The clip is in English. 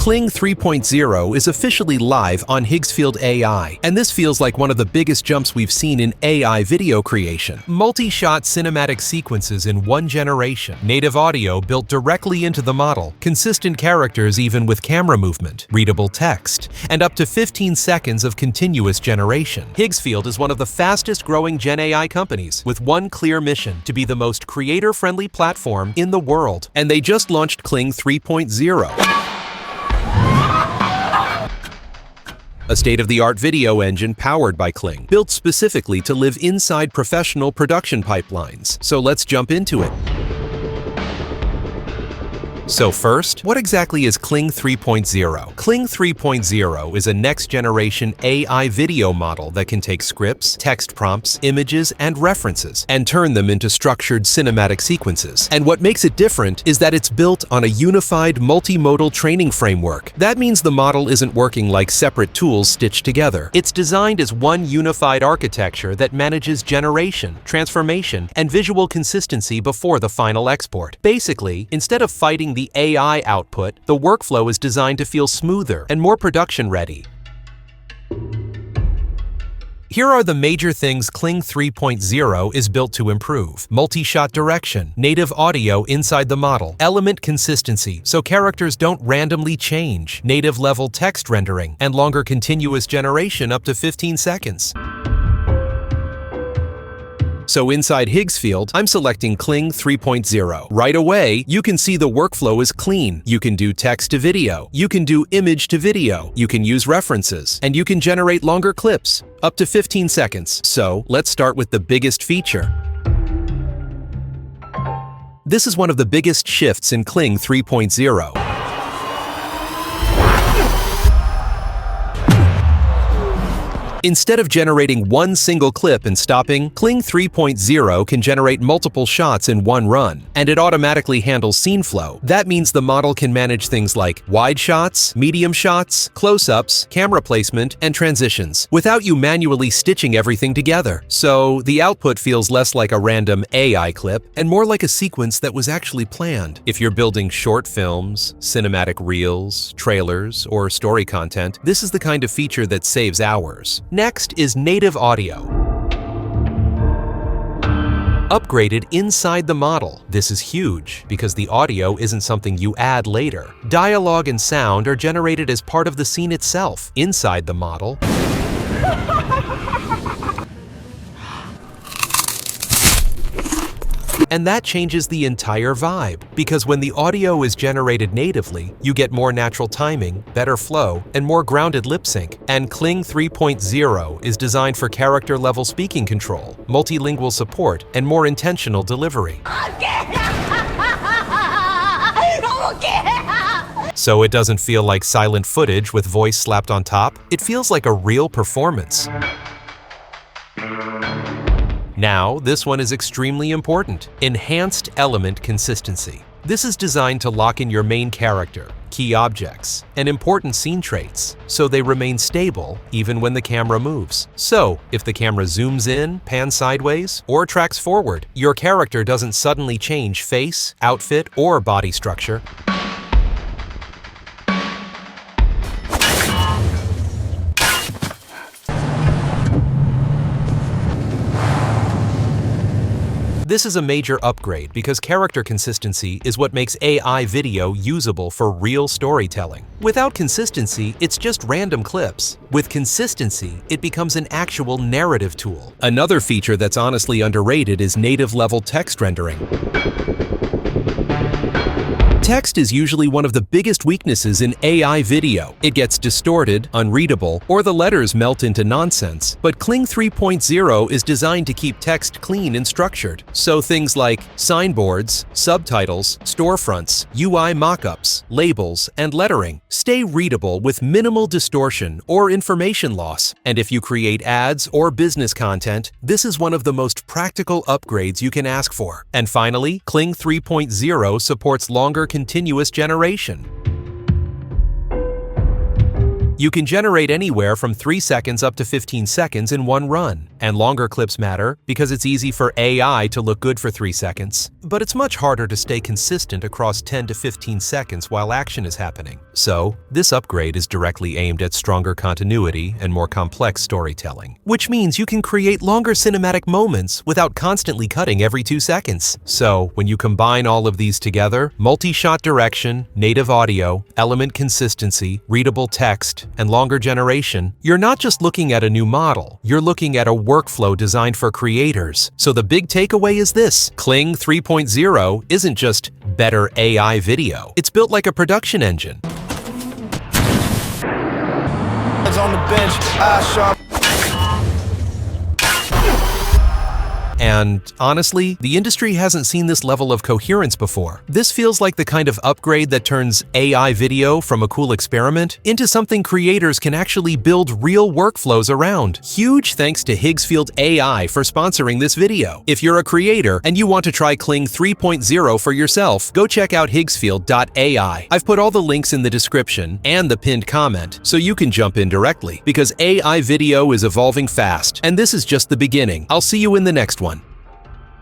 KLING 3.0 is officially live on Higgsfield AI, and this feels like one of the biggest jumps we've seen in AI video creation. Multi-shot cinematic sequences in one generation, native audio built directly into the model, consistent characters even with camera movement, readable text, and up to 15 seconds of continuous generation. Higgsfield is one of the fastest-growing Gen AI companies, with one clear mission: to be the most creator-friendly platform in the world. And they just launched KLING 3.0. A state-of-the-art video engine powered by KLING, built specifically to live inside professional production pipelines. So let's jump into it. So first, what exactly is KLING 3.0? KLING 3.0 is a next-generation AI video model that can take scripts, text prompts, images, and references, and turn them into structured cinematic sequences. And what makes it different is that it's built on a unified multimodal training framework. That means the model isn't working like separate tools stitched together. It's designed as one unified architecture that manages generation, transformation, and visual consistency before the final export. Basically, instead of fighting the AI output, the workflow is designed to feel smoother and more production-ready. Here are the major things KLING 3.0 is built to improve: multi-shot direction, native audio inside the model, element consistency so characters don't randomly change, native level text rendering, and longer continuous generation up to 15 seconds. So inside Higgsfield, I'm selecting KLING 3.0. Right away, you can see the workflow is clean. You can do text to video, you can do image to video, you can use references, and you can generate longer clips, up to 15 seconds. So let's start with the biggest feature. This is one of the biggest shifts in KLING 3.0. Instead of generating one single clip and stopping, KLING 3.0 can generate multiple shots in one run, and it automatically handles scene flow. That means the model can manage things like wide shots, medium shots, close-ups, camera placement, and transitions, without you manually stitching everything together. So the output feels less like a random AI clip and more like a sequence that was actually planned. If you're building short films, cinematic reels, trailers, or story content, this is the kind of feature that saves hours. Next is native audio. Upgraded inside the model. This is huge because the audio isn't something you add later. Dialogue and sound are generated as part of the scene itself, inside the model. And that changes the entire vibe, because when the audio is generated natively, you get more natural timing, better flow, and more grounded lip sync. And KLING 3.0 is designed for character-level speaking control, multilingual support, and more intentional delivery. So it doesn't feel like silent footage with voice slapped on top. It feels like a real performance. Now, this one is extremely important: enhanced element consistency. This is designed to lock in your main character, key objects, and important scene traits, so they remain stable even when the camera moves. So, if the camera zooms in, pans sideways, or tracks forward, your character doesn't suddenly change face, outfit, or body structure. This is a major upgrade because character consistency is what makes AI video usable for real storytelling. Without consistency, it's just random clips. With consistency, it becomes an actual narrative tool. Another feature that's honestly underrated is native-level text rendering. Text is usually one of the biggest weaknesses in AI video. It gets distorted, unreadable, or the letters melt into nonsense. But KLING 3.0 is designed to keep text clean and structured. So things like signboards, subtitles, storefronts, UI mockups, labels, and lettering stay readable with minimal distortion or information loss. And if you create ads or business content, this is one of the most practical upgrades you can ask for. And finally, KLING 3.0 supports longer continuous generation. You can generate anywhere from 3 seconds up to 15 seconds in one run. And longer clips matter because it's easy for AI to look good for 3 seconds. But it's much harder to stay consistent across 10 to 15 seconds while action is happening. So, this upgrade is directly aimed at stronger continuity and more complex storytelling, which means you can create longer cinematic moments without constantly cutting every 2 seconds. So, when you combine all of these together, multi-shot direction, native audio, element consistency, readable text, and longer generation, you're not just looking at a new model, you're looking at a workflow designed for creators. So the big takeaway is this: KLING 3.0 isn't just better AI video. It's built like a production engine. On the bench, eyes sharp. And honestly, the industry hasn't seen this level of coherence before. This feels like the kind of upgrade that turns AI video from a cool experiment into something creators can actually build real workflows around. Huge thanks to Higgsfield AI for sponsoring this video. If you're a creator and you want to try KLING 3.0 for yourself, go check out Higgsfield.ai. I've put all the links in the description and the pinned comment so you can jump in directly, because AI video is evolving fast, and this is just the beginning. I'll see you in the next one.